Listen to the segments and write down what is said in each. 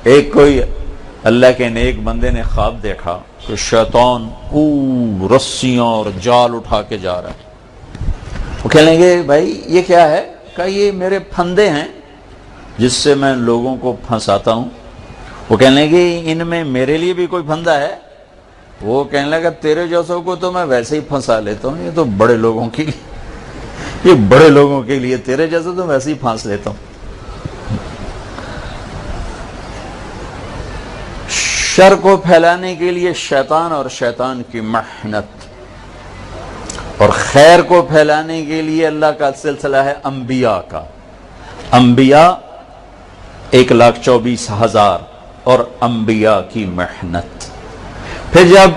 ایک کوئی اللہ کے نیک بندے نے خواب دیکھا کہ شیطان رسیاں اور جال اٹھا کے جا رہا ہے. وہ کہنے لگے بھائی یہ کیا ہے؟ کہا یہ میرے پھندے ہیں جس سے میں لوگوں کو پھنساتا ہوں. وہ کہنے لگے ان میں میرے لیے بھی کوئی پھندا ہے؟ وہ کہنے لگا تیرے جیسوں کو تو میں ویسے ہی پھنسا لیتا ہوں، یہ تو بڑے لوگوں کے لیے، یہ بڑے لوگوں کے لیے، تیرے جیسے تو ویسے ہی پھانس لیتا ہوں. شر کو پھیلانے کے لیے شیطان اور شیطان کی محنت، اور خیر کو پھیلانے کے لیے اللہ کا سلسلہ ہے انبیاء کا. انبیاء 1,24,000 اور انبیاء کی محنت. پھر جب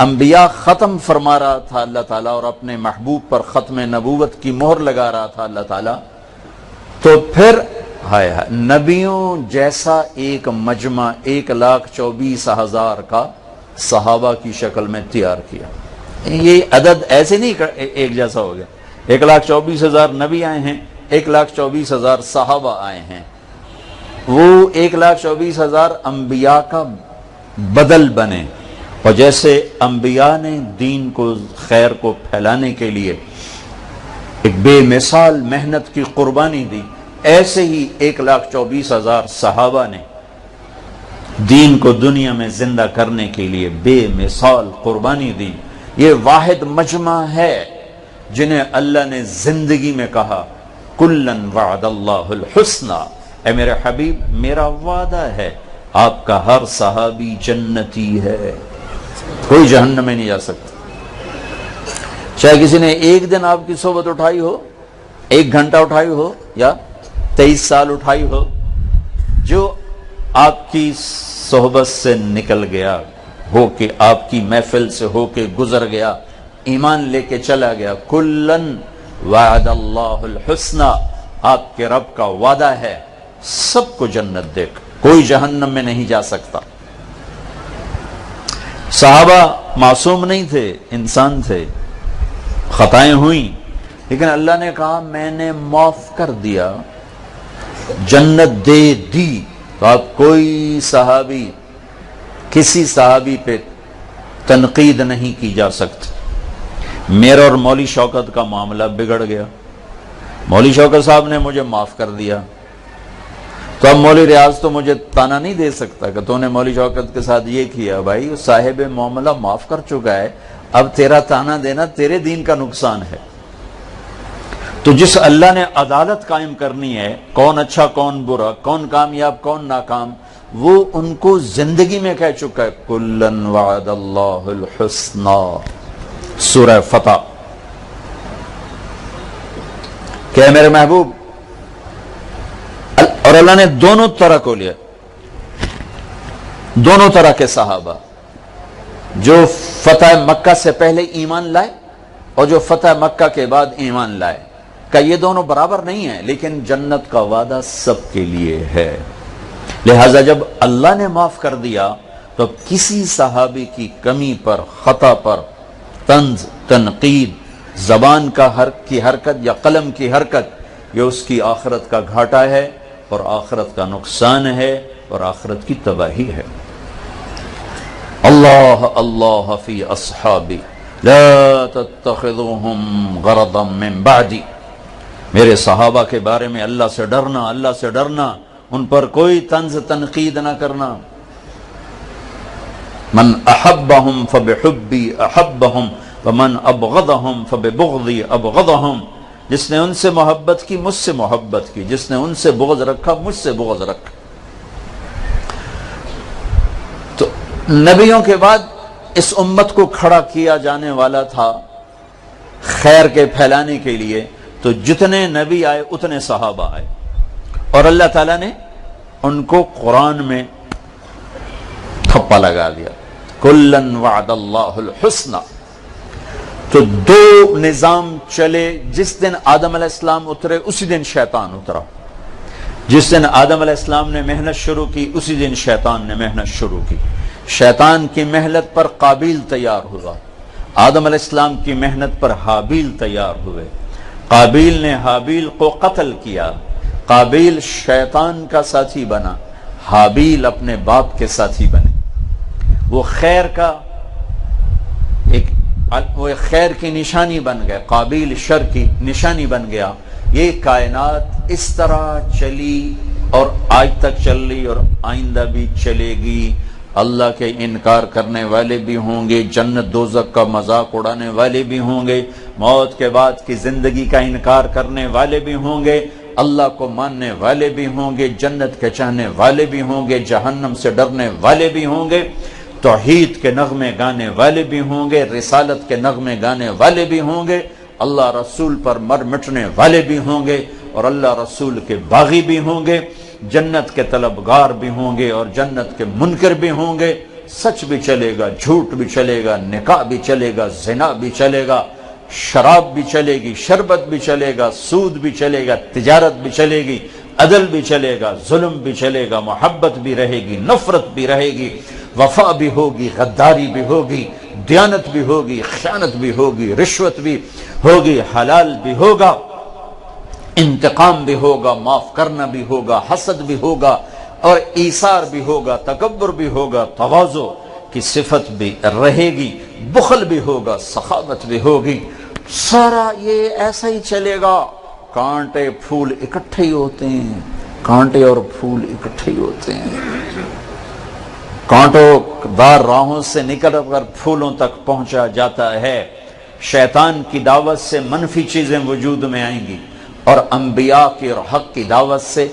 انبیاء ختم فرما رہا تھا اللہ تعالیٰ اور اپنے محبوب پر ختم نبوت کی مہر لگا رہا تھا اللہ تعالیٰ، تو پھر نبیوں جیسا ایک مجمع 1,24,000 کا صحابہ کی شکل میں تیار کیا. یہ عدد ایسے نہیں ایک جیسا ہو گیا. 1,24,000 نبی آئے ہیں، 1,24,000 صحابہ آئے ہیں. وہ 1,24,000 انبیاء کا بدل بنے، اور جیسے انبیاء نے دین کو، خیر کو پھیلانے کے لیے ایک بے مثال محنت کی قربانی دی، ایسے ہی 1,24,000 صحابہ نے دین کو دنیا میں زندہ کرنے کے لیے بے مثال قربانی دی. یہ واحد مجمع ہے جنہیں اللہ نے زندگی میں کہا کلن وعد اللہ الحسنى، اے میرے حبیب میرا وعدہ ہے آپ کا ہر صحابی جنتی ہے، کوئی جہنم میں نہیں جا سکتا. چاہے کسی نے ایک دن آپ کی صحبت اٹھائی ہو، 1 گھنٹہ اٹھائی ہو یا 23 سال اٹھائی ہو، جو آپ کی صحبت سے نکل گیا، ہو کے آپ کی محفل سے ہو کے گزر گیا، ایمان لے کے چلا گیا، کلن وعد اللہ الحسنى، آپ کے رب کا وعدہ ہے سب کو جنت دے کر، کوئی جہنم میں نہیں جا سکتا. صحابہ معصوم نہیں تھے، انسان تھے، خطائیں ہوئیں، لیکن اللہ نے کہا میں نے معاف کر دیا، جنت دے دی. تو آپ کوئی صحابی، کسی صحابی پہ تنقید نہیں کی جا سکتی. میرا اور مولوی شوکت کا معاملہ بگڑ گیا، مولوی شوکت صاحب نے مجھے معاف کر دیا، تو اب مولوی ریاض تو مجھے تانا نہیں دے سکتا کہ تو نے مولوی شوکت کے ساتھ یہ کیا. بھائی صاحب معاملہ معاف کر چکا ہے، اب تیرا تانا دینا تیرے دین کا نقصان ہے. تو جس اللہ نے عدالت قائم کرنی ہے، کون اچھا کون برا، کون کامیاب کون ناکام، وہ ان کو زندگی میں کہہ چکا ہے کلن وعد اللہ الحسنى. سورہ فتح کہ میرے محبوب، اور اللہ نے دونوں طرح کو لیا، دونوں طرح کے صحابہ، جو فتح مکہ سے پہلے ایمان لائے اور جو فتح مکہ کے بعد ایمان لائے، کہ یہ دونوں برابر نہیں ہیں، لیکن جنت کا وعدہ سب کے لیے ہے. لہذا جب اللہ نے معاف کر دیا تو کسی صحابی کی کمی پر، خطا پر طنز، تنقید، زبان کی حرکت یا قلم کی حرکت، یہ اس کی آخرت کا گھاٹا ہے اور آخرت کا نقصان ہے اور آخرت کی تباہی ہے. اللہ اللہ فی اصحابی لا تتخذوہم غرضا من بعدی. میرے صحابہ کے بارے میں اللہ سے ڈرنا، اللہ سے ڈرنا، ان پر کوئی طنز تنقید نہ کرنا. من احبہم فبحبی احبہم ومن ابغضہم فببغضی ابغضہم. جس نے ان سے محبت کی مجھ سے محبت کی، جس نے ان سے بغض رکھا مجھ سے بغض رکھا. تو نبیوں کے بعد اس امت کو کھڑا کیا جانے والا تھا خیر کے پھیلانے کے لیے، تو جتنے نبی آئے اتنے صحابہ آئے، اور اللہ تعالیٰ نے ان کو قرآن میں تھپا لگا دیا کلن وعد اللہ الحسنى. تو دو نظام چلے. جس دن آدم علیہ السلام اترے اسی دن شیطان اترا. جس دن آدم علیہ السلام نے محنت شروع کی اسی دن شیطان نے محنت شروع کی. شیطان کی محنت پر قابیل تیار ہوا، آدم علیہ السلام کی محنت پر حابیل تیار ہوئے. قابیل نے حابیل کو قتل کیا، قابیل شیطان کا ساتھی بنا، حابیل اپنے باپ کے ساتھی بنے. وہ خیر کی نشانی بن گئے، قابیل شر کی نشانی بن گیا. یہ کائنات اس طرح چلی اور آج تک چل رہی اور آئندہ بھی چلے گی. اللہ کے انکار کرنے والے بھی ہوں گے، جنت دوزخ کا مذاق اڑانے والے بھی ہوں گے، موت کے بعد کی زندگی کا انکار کرنے والے بھی ہوں گے، اللہ کو ماننے والے بھی ہوں گے، جنت کے چاہنے والے بھی ہوں گے، جہنم سے ڈرنے والے بھی ہوں گے، توحید کے نغمے گانے والے بھی ہوں گے، رسالت کے نغمے گانے والے بھی ہوں گے، اللہ رسول پر مر مٹنے والے بھی ہوں گے اور اللہ رسول کے باغی بھی ہوں گے، جنت کے طلبگار بھی ہوں گے اور جنت کے منکر بھی ہوں گے. سچ بھی چلے گا، جھوٹ بھی چلے گا، نکاح بھی چلے گا، زنا بھی چلے گا، شراب بھی چلے گی، شربت بھی چلے گا، سود بھی چلے گا، تجارت بھی چلے گی، عدل بھی چلے گا، ظلم بھی چلے گا، محبت بھی رہے گی، نفرت بھی رہے گی، وفا بھی ہوگی، غداری بھی ہوگی، دیانت بھی ہوگی، خیانت بھی ہوگی، رشوت بھی ہوگی، حلال بھی ہوگا، انتقام بھی ہوگا، معاف کرنا بھی ہوگا، حسد بھی ہوگا اور ایثار بھی ہوگا، تکبر بھی ہوگا، تواضع کی صفت بھی رہے گی، بخل بھی ہوگا، سخاوت بھی ہوگی. سارا یہ ایسا ہی چلے گا. کانٹے پھول اکٹھے ہی ہوتے ہیں، کانٹے اور پھول اکٹھے ہی ہوتے ہیں. کانٹوں دار راہوں سے نکل کر پھولوں تک پہنچا جاتا ہے. شیطان کی دعوت سے منفی چیزیں وجود میں آئیں گی اور انبیاء کی اور حق کی دعوت سے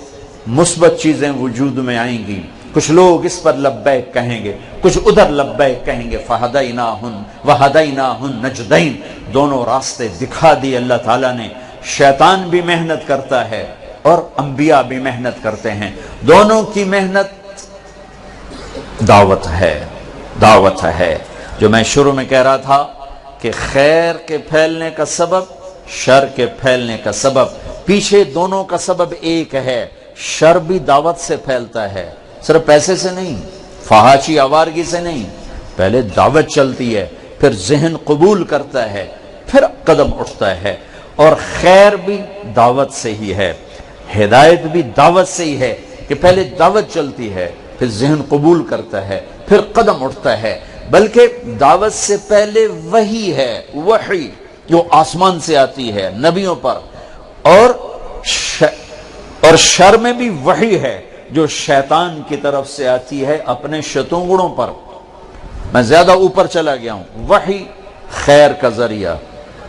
مثبت چیزیں وجود میں آئیں گی. کچھ لوگ اس پر لبیک کہیں گے، کچھ ادھر لبیک کہیں گے. فہدیناہن وہدیناہن نجدین، دونوں راستے دکھا دی اللہ تعالیٰ نے. شیطان بھی محنت کرتا ہے اور انبیاء بھی محنت کرتے ہیں. دونوں کی محنت دعوت ہے. جو میں شروع میں کہہ رہا تھا کہ خیر کے پھیلنے کا سبب، شر کے پھیلنے کا سبب، پیچھے دونوں کا سبب ایک ہے. شر بھی دعوت سے پھیلتا ہے، صرف پیسے سے نہیں، فحاشی آوارگی سے نہیں. پہلے دعوت چلتی ہے، پھر ذہن قبول کرتا ہے، پھر قدم اٹھتا ہے. اور خیر بھی دعوت سے ہی ہے، ہدایت بھی دعوت سے ہی ہے کہ پہلے دعوت چلتی ہے، پھر ذہن قبول کرتا ہے، پھر قدم اٹھتا ہے. بلکہ دعوت سے پہلے وحی ہے، وحی جو آسمان سے آتی ہے نبیوں پر، اور شر میں بھی وحی ہے جو شیطان کی طرف سے آتی ہے اپنے شتونگڑوں پر. میں زیادہ اوپر چلا گیا ہوں. وحی خیر کا ذریعہ،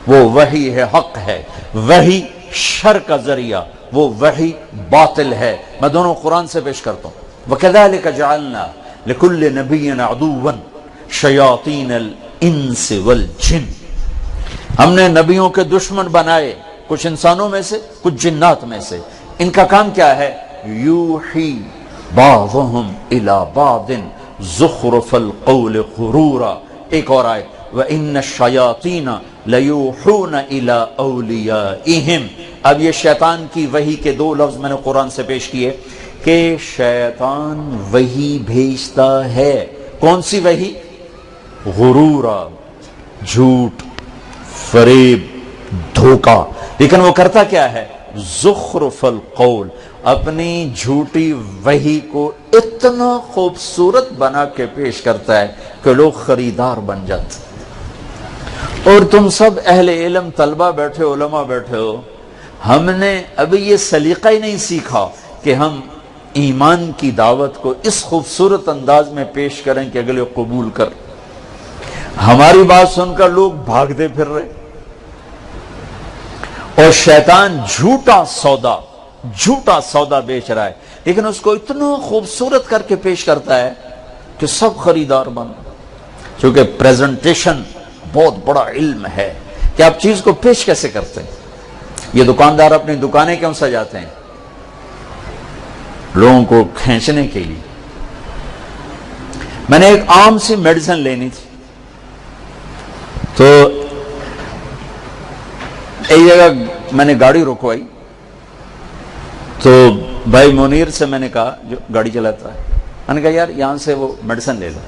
وہ وحی ہے، حق ہے. وحی شر کا ذریعہ، وہ وحی باطل ہے. میں دونوں قرآن سے پیش کرتا ہوں. وَكَذَلِكَ جَعَلْنَا لِكُلِّ نَبِيٍّ عَدُوًّا شَيَاطِينَ الْإِنسِ وَالْجِنِّ. ہم نے نبیوں کے دشمن بنائے، کچھ انسانوں میں سے، کچھ جنات میں سے. ان کا کام کیا ہے؟ یوحی بعضهم الى بعض زخرف القول غرورا. ایک اور آیت وَإِنَّ الشَّيَاطِينَ لَيُوحُونَ إِلَىٰ أَوْلِيَائِهِمْ. اب یہ شیطان کی وحی کے دو لفظ میں نے قرآن سے پیش کیے کہ شیطان وحی بھیجتا ہے. کون سی وحی؟ غرورا، جھوٹ، فریب، دھوکہ. لیکن وہ کرتا کیا ہے؟ زخرف القول، اپنی جھوٹی وحی کو اتنا خوبصورت بنا کے پیش کرتا ہے کہ لوگ خریدار بن جاتے. اور تم سب اہل علم، طلبہ بیٹھے، علماء بیٹھے ہو، ہم نے ابھی یہ سلیقہ ہی نہیں سیکھا کہ ہم ایمان کی دعوت کو اس خوبصورت انداز میں پیش کریں کہ اگلے قبول کر. ہماری بات سن کر لوگ بھاگتے پھر رہے. اور شیطان جھوٹا سودا بیچ رہا ہے، لیکن اس کو اتنا خوبصورت کر کے پیش کرتا ہے کہ سب خریدار بن. چونکہ پریزنٹیشن بہت بڑا علم ہے کہ آپ چیز کو پیش کیسے کرتے ہیں. یہ دکاندار اپنی دکانیں کیوں سجاتے ہیں؟ لوگوں کو کھینچنے کے لیے. میں نے ایک عام سی میڈیسن لینی تھی، تو ایک جگہ میں نے گاڑی رکوائی، تو بھائی منیر سے میں نے کہا، جو گاڑی چلاتا ہے، میں نے کہا یار یہاں سے وہ میڈیسن لے لو.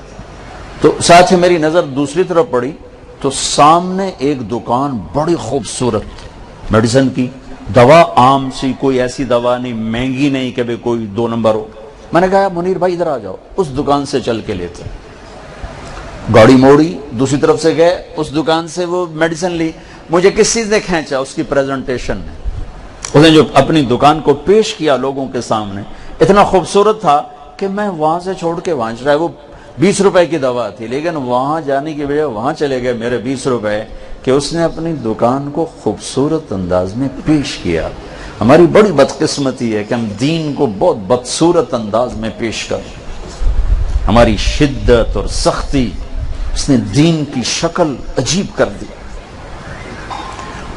تو ساتھ ہی میری نظر دوسری طرف پڑی تو سامنے ایک دکان بڑی خوبصورت میڈیسن کی، دوا عام سی، کوئی ایسی دوا نہیں، مہنگی نہیں کہ کوئی 2 نمبر ہو. میں نے کہا منیر بھائی ادھر آ جاؤ، اس دکان سے چل کے لیتے، گاڑی موڑی، دوسری طرف سے گئے، اس دکان سے وہ میڈیسن لی. مجھے کس چیز نے کھینچا؟ اس کی پریزنٹیشن نے. اس نے جو اپنی دکان کو پیش کیا لوگوں کے سامنے اتنا خوبصورت تھا کہ میں وہاں سے چھوڑ کے وہاں چلا. وہ 20 روپے کی دوا تھی، لیکن وہاں جانے کی بجائے وہاں چلے گئے میرے 20 روپے کہ اس نے اپنی دکان کو خوبصورت انداز میں پیش کیا. ہماری بڑی بدقسمتی ہے کہ ہم دین کو بہت بدصورت انداز میں پیش کر، ہماری شدت اور سختی اس نے دین کی شکل عجیب کر دی.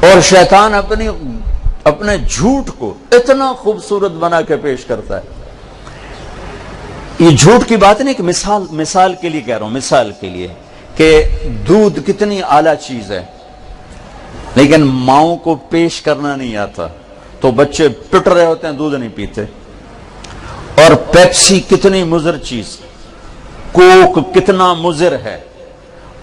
اور شیطان اپنے جھوٹ کو اتنا خوبصورت بنا کے پیش کرتا ہے. یہ جھوٹ کی بات نہیں کہ مثال کے لیے کہہ رہا ہوں، مثال کے لیے کہ دودھ کتنی اعلیٰ چیز ہے، لیکن ماؤں کو پیش کرنا نہیں آتا تو بچے پٹ رہے ہوتے ہیں، دودھ نہیں پیتے. اور پیپسی کتنی مضر چیز، کوک کتنا مضر ہے،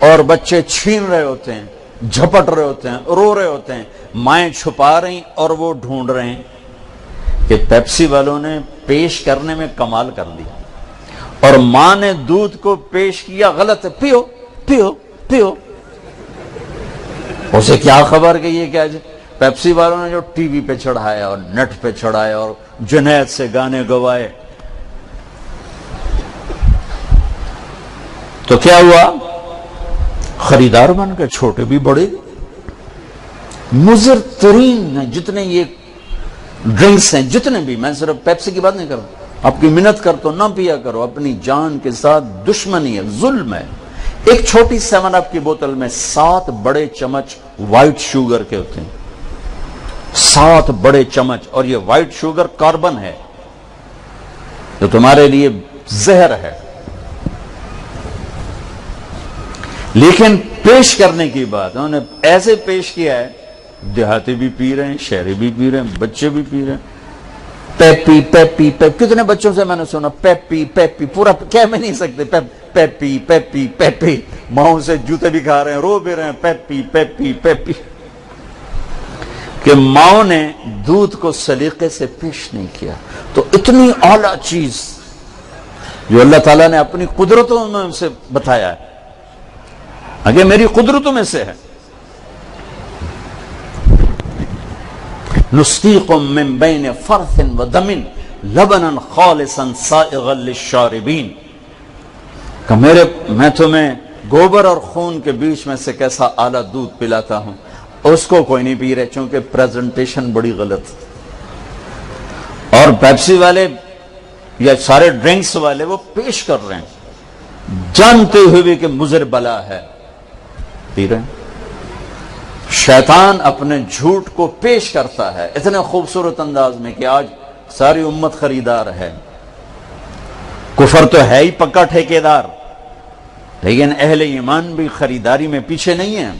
اور بچے چھین رہے ہوتے ہیں، جھپٹ رہے ہوتے ہیں، رو رہے ہوتے ہیں، مائیں چھپا رہی اور وہ ڈھونڈ رہے ہیں. کہ پیپسی والوں نے پیش کرنے میں کمال کر دی، اور ماں نے دودھ کو پیش کیا غلط ہے، پیو پیو پیو. اسے کیا خبر کہ یہ کیا ہے. پیپسی والوں نے جو ٹی وی پہ چڑھایا اور نیٹ پہ چڑھایا اور جنید سے گانے گوائے، تو کیا ہوا؟ خریدار بن کے چھوٹے بھی بڑے مضر ترین جتنے یہ ڈرنکس ہیں، جتنے بھی، میں صرف پیپسی کی بات نہیں کر رہا، آپ کی منت کر تو نہ پیا کرو، اپنی جان کے ساتھ دشمنی ہے، ظلم ہے. ایک چھوٹی 7 اپ کی بوتل میں 7 بڑے چمچ وائٹ شوگر کے ہوتے ہیں، 7 بڑے چمچ، اور یہ وائٹ شوگر کاربن ہے جو تمہارے لیے زہر ہے. لیکن پیش کرنے کی بات انہوں نے ایسے پیش کیا ہے، دیہاتی بھی پی رہے ہیں، شہری بھی پی رہے ہیں، بچے بھی پی رہے ہیں. پیپی پیپی پیپ، کتنے بچوں سے میں نے سنا پیپی پیپی، پورا کہہ میں نہیں سکتے، پیپی پیپی پیپی، ماؤں سے جوتے بھی کھا رہے ہیں، رو بھی رہے ہیں، پیپی پیپی پیپی. کہ ماؤں نے دودھ کو سلیقے سے پیش نہیں کیا. تو اتنی اعلیٰ چیز جو اللہ تعالیٰ نے اپنی قدرتوں میں سے بتایا ہے، اگر میری قدرتوں میں سے ہے. نسقيكم من بين فرث ودم لبنا خالصا سائغا للشاربين. کہ میں تمہیں گوبر اور خون کے بیچ میں سے کیسا اعلیٰ دودھ پلاتا ہوں. اس کو کوئی نہیں پی رہے چونکہ پریزنٹیشن بڑی غلط. اور پیپسی والے یا سارے ڈرنکس والے وہ پیش کر رہے ہیں جانتے ہوئے کہ مضر بلا ہے، پی رہے ہیں. شیطان اپنے جھوٹ کو پیش کرتا ہے اتنے خوبصورت انداز میں کہ آج ساری امت خریدار ہے. کفر تو ہے ہی پکا ٹھیکیدار، لیکن اہل ایمان بھی خریداری میں پیچھے نہیں ہیں.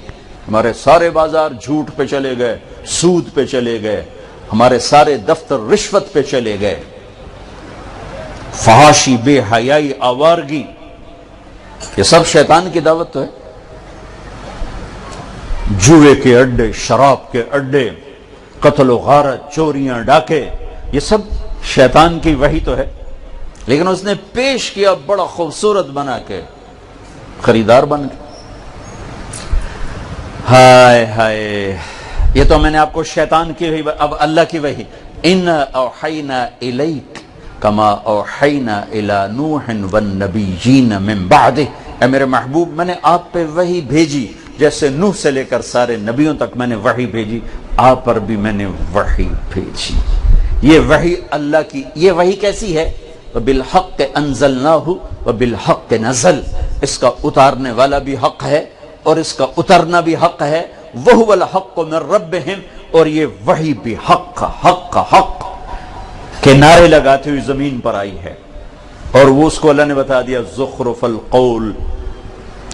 ہمارے سارے بازار جھوٹ پہ چلے گئے، سود پہ چلے گئے، ہمارے سارے دفتر رشوت پہ چلے گئے. فحاشی، بے حیائی، آوارگی، یہ سب شیطان کی دعوت تو ہے. جوئے کے اڈے، شراب کے اڈے، قتل و غارت، چوریاں، ڈاکے، یہ سب شیطان کی وحی تو ہے. لیکن اس نے پیش کیا بڑا خوبصورت بنا کے، خریدار بن کے. ہائے ہائے، یہ تو میں نے آپ کو شیطان کی وحی، اب اللہ کی وحی. ان اوحینا الیک کما اوحینا الی نوح والنبیین من بعدہ. اے میرے محبوب، میں نے آپ پہ وحی بھیجی جیسے نوح سے لے کر سارے نبیوں تک میں نے وحی بھیجی، آپ پر بھی میں نے وحی بھیجی. یہ وحی اللہ کی، یہ وحی کیسی ہے؟ وَبِالْحَقِّ أَنزَلْنَاهُ وَبِالْحَقِّ نَزَلَ. اس کا اتارنے والا بھی حق ہے اور اس کا اترنا بھی حق ہے. وَهُوَ الْحَقُّ مِنْ رَبِّهِمْ. اور یہ وحی بھی حق کا حق کا حق کے نعرے لگاتے ہوئی زمین پر آئی ہے. اور وہ اس کو اللہ نے بتا دیا زخرف القول،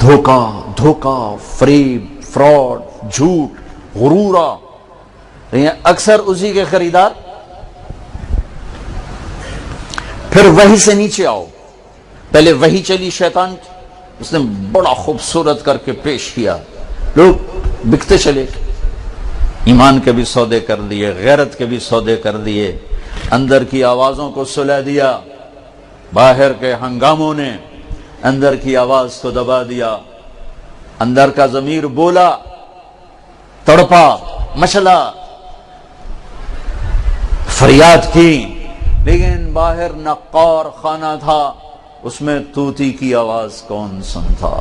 دھوکہ، دھوکہ، فریب، فراڈ، جھوٹ، غرورہ. اکثر اسی کے خریدار. پھر وحی سے نیچے آؤ. پہلے وحی چلی شیطان کی، اس نے بڑا خوبصورت کر کے پیش کیا، لوگ بکتے چلے. ایمان کے بھی سودے کر دیے، غیرت کے بھی سودے کر دیے، اندر کی آوازوں کو سلا دیا. باہر کے ہنگاموں نے اندر کی آواز کو دبا دیا، اندر کا ضمیر بولا، تڑپا، مچلا، فریاد کی، لیکن باہر نقار خانہ تھا، اس میں طوطی کی آواز کون سنتا؟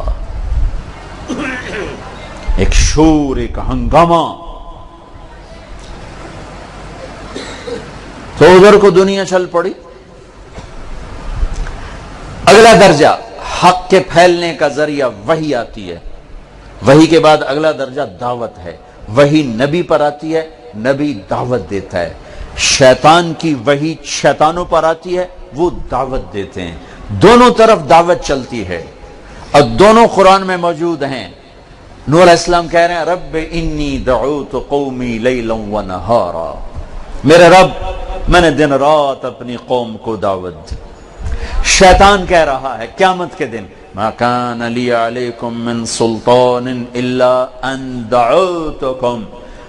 ایک شور، ایک ہنگامہ۔ تو ادھر کو دنیا چل پڑی۔ اگلا درجہ حق کے پھیلنے کا ذریعہ وحی آتی ہے، وحی کے بعد اگلا درجہ دعوت ہے۔ وحی نبی پر آتی ہے، نبی دعوت دیتا ہے۔ شیطان کی وحی شیطانوں پر آتی ہے، وہ دعوت دیتے ہیں۔ دونوں طرف دعوت چلتی ہے اور دونوں قرآن میں موجود ہیں۔ نوح علیہ السلام کہہ رہے ہیں رب انی دعوت قومی لیلا و نہارا، میرے رب میں نے دن رات اپنی قوم کو دعوت دی۔ شیطان کہہ رہا ہے قیامت کے دن ما کان لی علیکم من سلطان الا ان دعوتکم،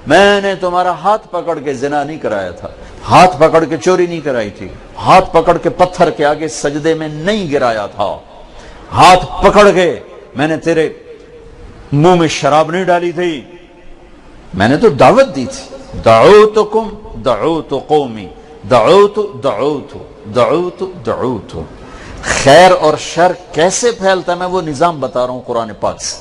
میں نے تمہارا ہاتھ پکڑ کے زنا نہیں کرایا تھا، ہاتھ پکڑ کے چوری نہیں کرائی تھی، ہاتھ پکڑ کے پتھر کے آگے سجدے میں نہیں گرایا تھا، ہاتھ پکڑ کے میں نے تیرے منہ میں شراب نہیں ڈالی تھی، میں نے تو دعوت دی تھی۔ دعوتکم دعوت قومی، دعوت دعوت دعوت دعوت۔ خیر اور شر کیسے پھیلتا ہے میں وہ نظام بتا رہا ہوں قرآن پاک سے۔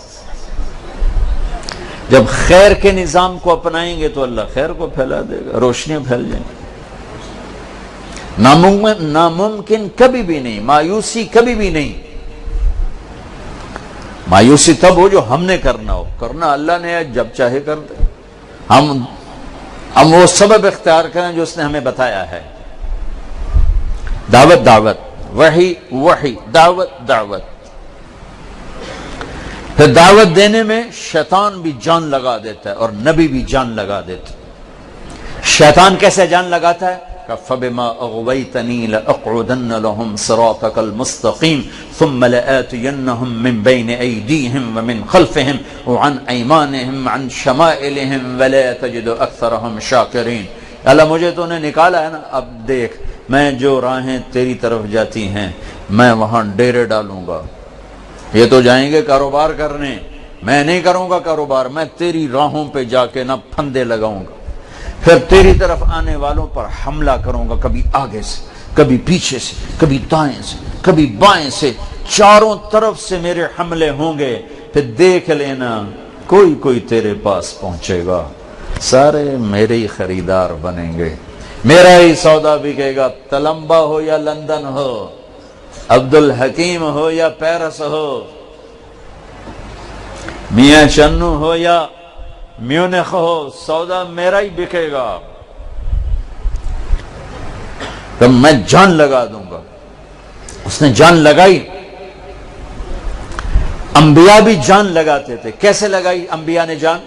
جب خیر کے نظام کو اپنائیں گے تو اللہ خیر کو پھیلا دے گا، روشنیاں پھیل جائیں گی۔ ناممکن کبھی بھی نہیں، مایوسی کبھی بھی نہیں۔ مایوسی تب ہو جو ہم نے کرنا ہو، کرنا اللہ نے ہے، جب چاہے کر دے۔ ہم وہ سبب اختیار کریں جو اس نے ہمیں بتایا ہے۔ دعوت دعوت، وحی وحی، دعوت دعوت۔ پھر دعوت دینے میں شیطان بھی جان لگا دیتا ہے اور نبی بھی جان لگا دیتا ہے۔ شیطان کیسے جان لگاتا ہے؟ فَبِمَا أَغْوَيْتَنِي لَأَقْعُدَنَّ لَهُمْ صِرَاطَكَ الْمُسْتَقِيمَ ثُمَّ لَآتِيَنَّهُمْ مِنْ بَيْنِ أَيْدِيهِمْ وَمِنْ خَلْفِهِمْ وَعَنْ أَيْمَانِهِمْ وَعَنْ شَمَائِلِهِمْ وَلَا تَجِدُ أَكْثَرَهُمْ شَاكِرِينَ۔ اللہ مجھے تو نے نکالا ہے نا، اب دیکھ میں جو راہیں تیری طرف جاتی ہیں میں وہاں ڈیرے ڈالوں گا۔ یہ تو جائیں گے کاروبار کرنے، میں نہیں کروں گا کاروبار، میں تیری راہوں پہ جا کے نہ پھندے لگاؤں گا، پھر تیری طرف آنے والوں پر حملہ کروں گا، کبھی آگے سے، کبھی پیچھے سے، کبھی دائیں سے، کبھی بائیں سے، چاروں طرف سے میرے حملے ہوں گے۔ پھر دیکھ لینا کوئی تیرے پاس پہنچے گا، سارے میرے ہی خریدار بنیں گے، میرا ہی سودا بکے گا، تلمبا ہو یا لندن ہو، عبد الحکیم ہو یا پیرس ہو، میاں چنو ہو یا میونخ ہو، سودا میرا ہی بکے گا، تو میں جان لگا دوں گا۔ اس نے جان لگائی۔ انبیاء بھی جان لگاتے تھے۔ کیسے لگائی انبیاء نے جان؟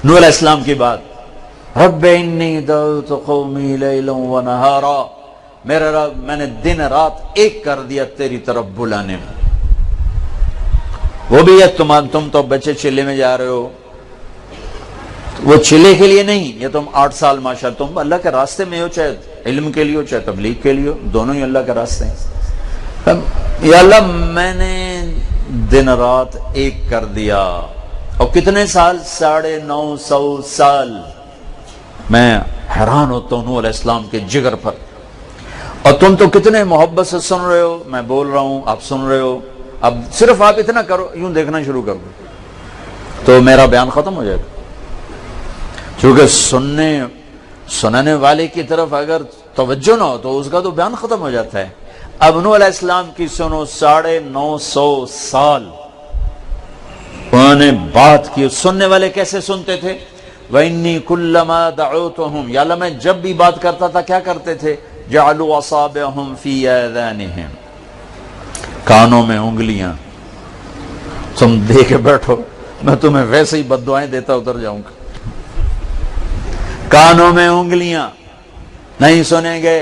نوح علیہ السلام کی بات، رب انی دعوت قومی لیلا و نہارا، میرے رب میں نے دن رات ایک کر دیا تیری طرف بلانے میں۔ وہ بھی ہے تم تو بچے چلے میں جا رہے ہو، وہ چلے کے لیے نہیں، یہ تم 8 سال ماشاءاللہ تم اللہ کے راستے میں ہو، چاہے علم کے لیے ہو چاہے تبلیغ کے لیے ہو، دونوں ہی اللہ کے راستے ہیں۔ یا اللہ میں نے دن رات ایک کر دیا، اور کتنے سال؟ 950 سال۔ میں حیران ہوتا ہوں نوح علیہ السلام کے جگر پر، اور تم تو کتنے محبت سے سن رہے ہو، میں بول رہا ہوں آپ سن رہے ہو، اب صرف آپ اتنا کرو، یوں دیکھنا شروع کر دو تو میرا بیان ختم ہو جائے گا، کیونکہ سننے والے کی طرف اگر توجہ نہ ہو تو اس کا تو بیان ختم ہو جاتا ہے۔ اب نوح علیہ السلام کی سنو، 950 سال انہوں نے بات کی۔ سننے والے کیسے سنتے تھے؟ وَإِنِّي كُلَّمَا دَعَوْتُهُمْ، یا اللہ میں جب بھی بات کرتا تھا کیا کرتے تھے؟ جَعَلُوا أَصَابِعَهُمْ فِي آذَانِهِمْ، کانوں میں انگلیاں۔ تم دے کے بیٹھو، میں تمہیں ویسے ہی بد دعائیں دیتا اتر جاؤں گا۔ کانوں میں انگلیاں، نہیں سنیں گے۔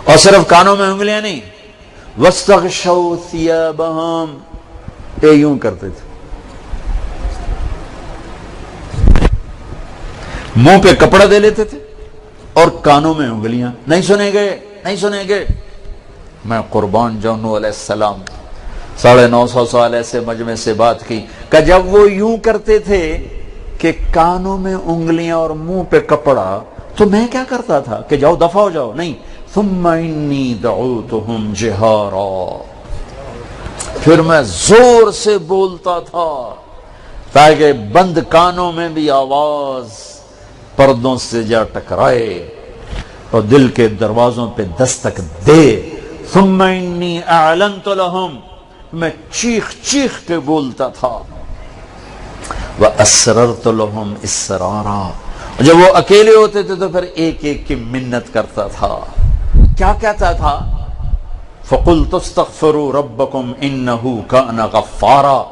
اور صرف کانوں میں انگلیاں نہیں، وَاسْتَغْشَوْا ثِيَابَهُمْ، یہ یوں کرتے تھے، منہ پہ کپڑا دے لیتے تھے اور کانوں میں انگلیاں، نہیں سنیں گے نہیں سنیں گے۔ میں قربان جاؤں نوح علیہ السلام 950 سال ایسے مجمع سے بات کی کہ جب وہ یوں کرتے تھے کہ کانوں میں انگلیاں اور منہ پہ کپڑا، تو میں کیا کرتا تھا کہ جاؤ دفع ہو جاؤ، نہیں، ثم انی دعوتہم جہارا، پھر میں زور سے بولتا تھا تاکہ بند کانوں میں بھی آواز پردوں سے جا ٹکرائے اور دل کے دروازوں پہ دستک دے۔ ثم انی اعلنت لہم، میں چیخ چیخ کے بولتا تھا۔ وَأَسْرَرْتُ لَهُمْ إِسْرَارًا، جب وہ اکیلے ہوتے تھے تو پھر ایک ایک کی منت کرتا تھا۔ کیا کہتا تھا؟ فَقُلْتُ اسْتَغْفِرُوا رَبَّكُمْ إِنَّهُ كَانَ غَفَّارًا،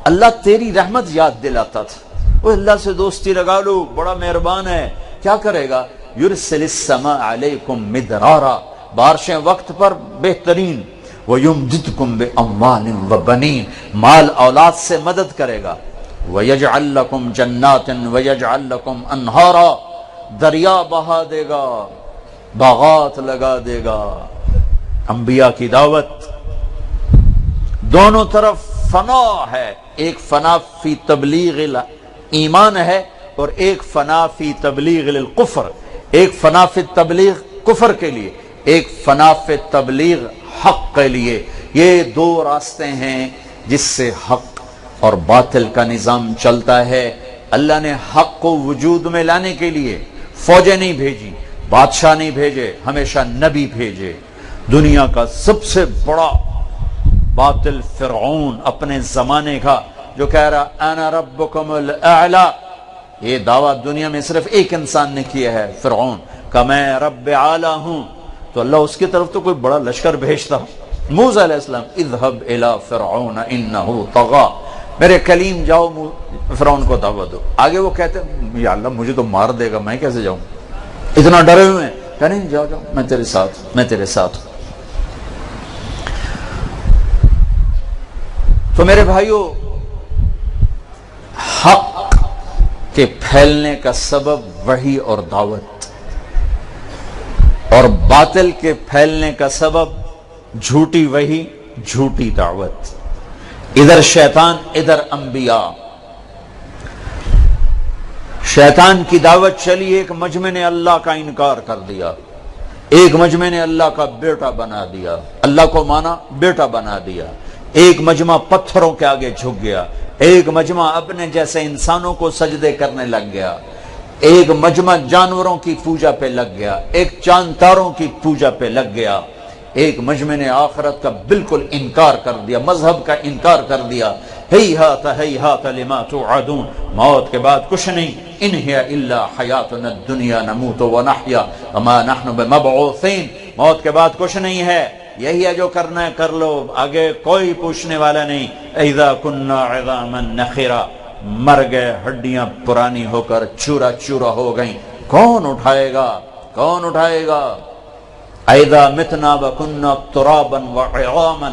اللہ تیری رحمت یاد دلاتا تھا۔ وہ اللہ سے دوستی لگا لو، بڑا مہربان ہے، کیا کرے گا؟ يُرْسِلِ السَّمَاءَ عَلَيْكُمْ مِدْرَارًا، بارشیں وقت پر بہترین، وَيُمْدِدْكُمْ بِأَمْوَالٍ وَبَنِينَ، مال اولاد سے مدد کرے گا، وَيَجْعَلْ لَكُمْ جَنَّاتٍ وَيَجْعَلْ لَكُمْ أَنْهَارًا، دریا بہا دے گا، باغات لگا دے گا۔ انبیاء کی دعوت دونوں طرف فنا ہے، ایک فنا فی تبلیغ ایمان ہے اور ایک فنا فی تبلیغ الکفر، ایک فنا فی تبلیغ کفر کے لیے، ایک فنا فی تبلیغ حق کے لیے۔ یہ دو راستے ہیں جس سے حق اور باطل کا نظام چلتا ہے۔ اللہ نے حق کو وجود میں لانے کے لیے فوجیں نہیں بھیجی، بادشاہ نہیں بھیجے، ہمیشہ نبی بھیجے۔ دنیا کا سب سے بڑا باطل فرعون اپنے زمانے کا، جو کہہ رہا انا ربکم الاعلی، یہ دعویٰ دنیا میں صرف ایک انسان نے کیا ہے، فرعون، کہ میں رب اعلی ہوں، تو اللہ اس کی طرف تو کوئی بڑا لشکر بھیجتا۔ موسیٰ علیہ السلام اذهب الى فرعون انه طغى، میرے کلیم جاؤ فرعون کو دعوت دو۔ آگے وہ کہتے ہیں یا اللہ مجھے تو مار دے گا، میں کیسے جاؤں، اتنا ڈرے ہوئے ہیں، کہ نہیں جاؤ جاؤ، میں تیرے ساتھ، میں تیرے ساتھ ہوں۔ تو میرے بھائیو، حق کے پھیلنے کا سبب وحی اور دعوت، اور باطل کے پھیلنے کا سبب جھوٹی وحی، جھوٹی دعوت۔ ادھر شیطان، ادھر انبیاء۔ شیطان کی دعوت چلی، ایک مجمع نے اللہ کا انکار کر دیا، ایک مجمع نے اللہ کا بیٹا بنا دیا، اللہ کو مانا بیٹا بنا دیا، ایک مجمع پتھروں کے آگے جھک گیا، ایک مجمع اپنے جیسے انسانوں کو سجدے کرنے لگ گیا، ایک مجمع جانوروں کی پوجا پہ لگ گیا، ایک چاند تاروں کی پوجا پہ لگ گیا، ایک مجمع نے آخرت کا بالکل انکار کر دیا، مذہب کا انکار کر دیا۔ ہیہات لما توعدون، موت کے بعد کچھ نہیں، ان ہی الا حیاتنا الدنیا نموت ونحیا وما نحن بمبعوثین، موت کے بعد کچھ نہیں ہے، یہی ہے جو کرنا ہے کر لو، آگے کوئی پوچھنے والا نہیں۔ اذا كنا عظاما نخرا، مر گئے، ہڈیاں پرانی ہو کر چورا چورا ہو گئیں، کون اٹھائے گا، کون اٹھائے گا؟ اذا متنا وكنا ترابا وعظاما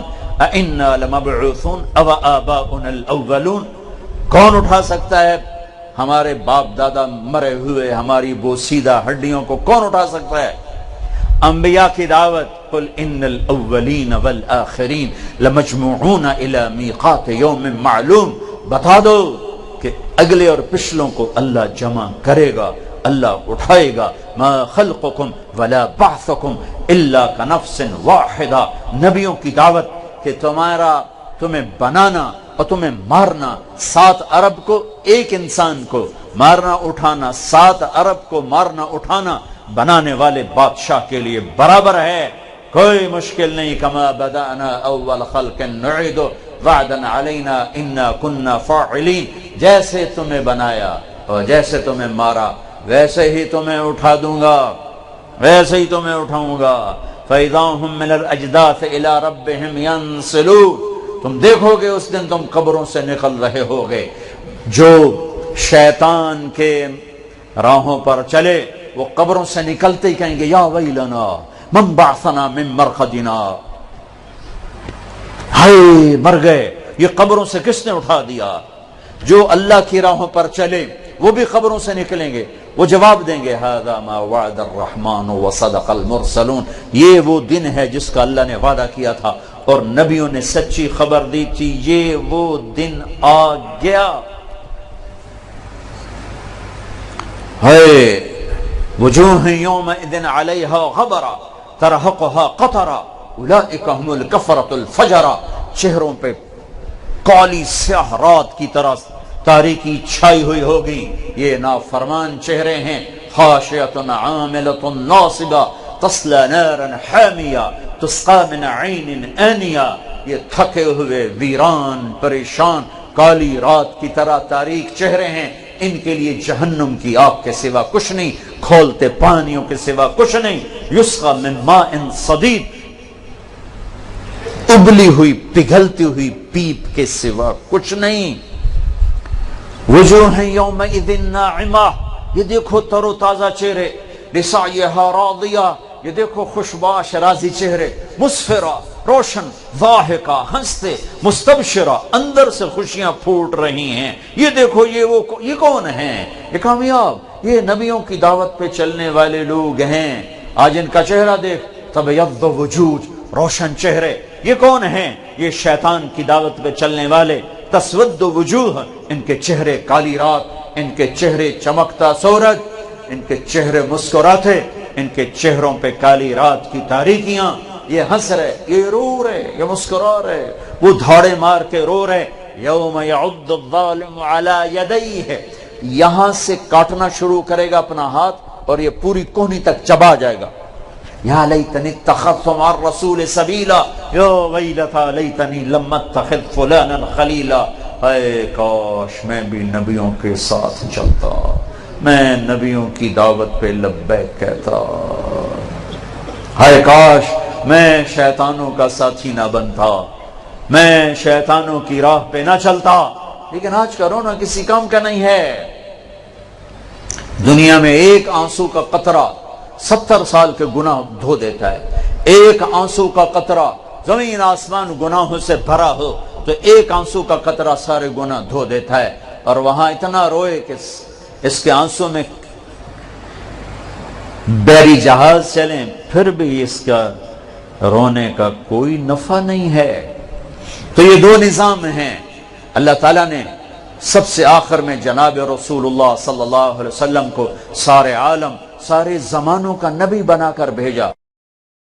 أئنا لمبعوثون او آباؤنا الاولون، کون اٹھا سکتا ہے ہمارے باپ دادا مرے ہوئے ہماری بوسیدہ ہڈیوں کو، کون اٹھا سکتا ہے؟ انبیاء کی دعوت، قل ان الاولین والآخرین لمجموعون الى میقات یوم معلوم، بتا دو کہ اگلے اور پچھلوں کو اللہ جمع کرے گا، اللہ اٹھائے گا۔ ما خلقکم ولا بعثکم الا کنفس واحدہ، نبیوں کی دعوت کہ تمہیں بنانا اور تمہیں مارنا، 7 ارب کو ایک انسان کو مارنا اٹھانا، 7 ارب کو مارنا اٹھانا بنانے والے بادشاہ کے لیے برابر ہے، کوئی مشکل نہیں۔ کما بدأنا اول خلق نعید وعدا علینا انا کنا فاعلین، جیسے تمہیں بنایا اور جیسے تمہیں مارا ویسے ہی تمہیں اٹھا دوں گا، ویسے ہی تمہیں اٹھاؤں گا۔ فَإِذَا هُمْ مِنَ الْأَجْدَاثِ إِلَىٰ رَبِّهِمْ يَنْسِلُونَ، تم دیکھو گے اس دن تم قبروں سے نکل رہے ہوگے۔ جو شیطان کے راہوں پر چلے وہ قبروں سے نکلتے ہی کہیں گے یا ویلنا من بعثنا من مرقدنا، ہائے مر گئے، یہ قبروں سے کس نے اٹھا دیا؟ جو اللہ کی راہوں پر چلے وہ بھی قبروں سے نکلیں گے، وہ جواب دیں گے ھذا ما وعد الرحمن وصدق المرسلون، یہ وہ دن ہے جس کا اللہ نے وعدہ کیا تھا اور نبیوں نے سچی خبر دی تھی، یہ وہ دن آ گیا ہے۔ وجوہ یومئذ علیہا غبرہ ترہقہا قطرہ اولئک ھم الکفرۃ الفجرہ، چہروں پہ کالی سیاہ رات کی طرح تاریکی چھائی ہوئی ہوگی، یہ نافرمان چہرے ہیں۔ خاشعۃ عاملۃ ناصبہ تصلی نارا حامیہ تسقی من عین آنیہ، یہ تھکے ہوئے ویران پریشان کالی رات کی طرح تاریک چہرے ہیں، ان کے لیے جہنم کی آگ کے سوا کچھ نہیں، کھولتے پانیوں کے سوا کچھ نہیں۔ یسقی من ماء صدید، ابلی ہوئی پگھلتی ہوئی پیپ کے سوا کچھ نہیں۔ وجوہ یومئذ ناعمہ، یہ دیکھو تر و تازہ چہرے، لسعیہا راضیہ، یہ دیکھو خوشباش راضی چہرے، مسفرہ روشن، ضاحکہ ہنستے، مستبشرہ اندر سے خوشیاں پھوٹ رہی ہیں۔ یہ دیکھو یہ کون ہیں؟ یہ کامیاب، یہ نبیوں کی دعوت پہ چلنے والے لوگ ہیں۔ آج ان کا چہرہ دیکھ، تبیض وجوہ، روشن چہرے۔ یہ کون ہیں؟ یہ شیطان کی دعوت پہ چلنے والے، تسود وجوہ، ان کے چہرے کالی رات، ان کے چہرے چمکتا سورج، ان کے چہرے مسکراتے، ان کے چہروں پہ کالی رات کی تاریکیاں۔ یہ ہنس رہے، یہ رو رہے، یہ مسکرا رہے، وہ دھاڑے مار کے رو رہے۔ یوم یعض الظالم علی یدیہ، یہاں سے کاٹنا شروع کرے گا اپنا ہاتھ اور یہ پوری کوہنی تک چبا جائے گا۔ یا لیتنی اتخذت مع الرسول سبیلا، یا ویلتی لیتنی لم اتخذ فلانا خلیلا، اے کاش میں بھی نبیوں کے ساتھ چلتا، میں نبیوں کی دعوت پہ لبیک کہتا، ہائے کاش میں شیطانوں کا ساتھی نہ بنتا، میں شیطانوں کی راہ پہ نہ چلتا۔ لیکن آج کا رونا کسی کام کا نہیں ہے۔ دنیا میں ایک آنسو کا قطرہ 70 سال کے گناہ دھو دیتا ہے۔ ایک آنسو کا قطرہ، زمین آسمان گناہوں سے بھرا ہو تو ایک آنسو کا قطرہ سارے گناہ دھو دیتا ہے، اور وہاں اتنا روئے کہ اس کے آنسو میں بحری جہاز چلیں پھر بھی اس کا رونے کا کوئی نفع نہیں ہے۔ تو یہ دو نظام ہیں۔ اللہ تعالیٰ نے سب سے آخر میں جناب رسول اللہ صلی اللہ علیہ وسلم کو سارے عالم، سارے زمانوں کا نبی بنا کر بھیجا۔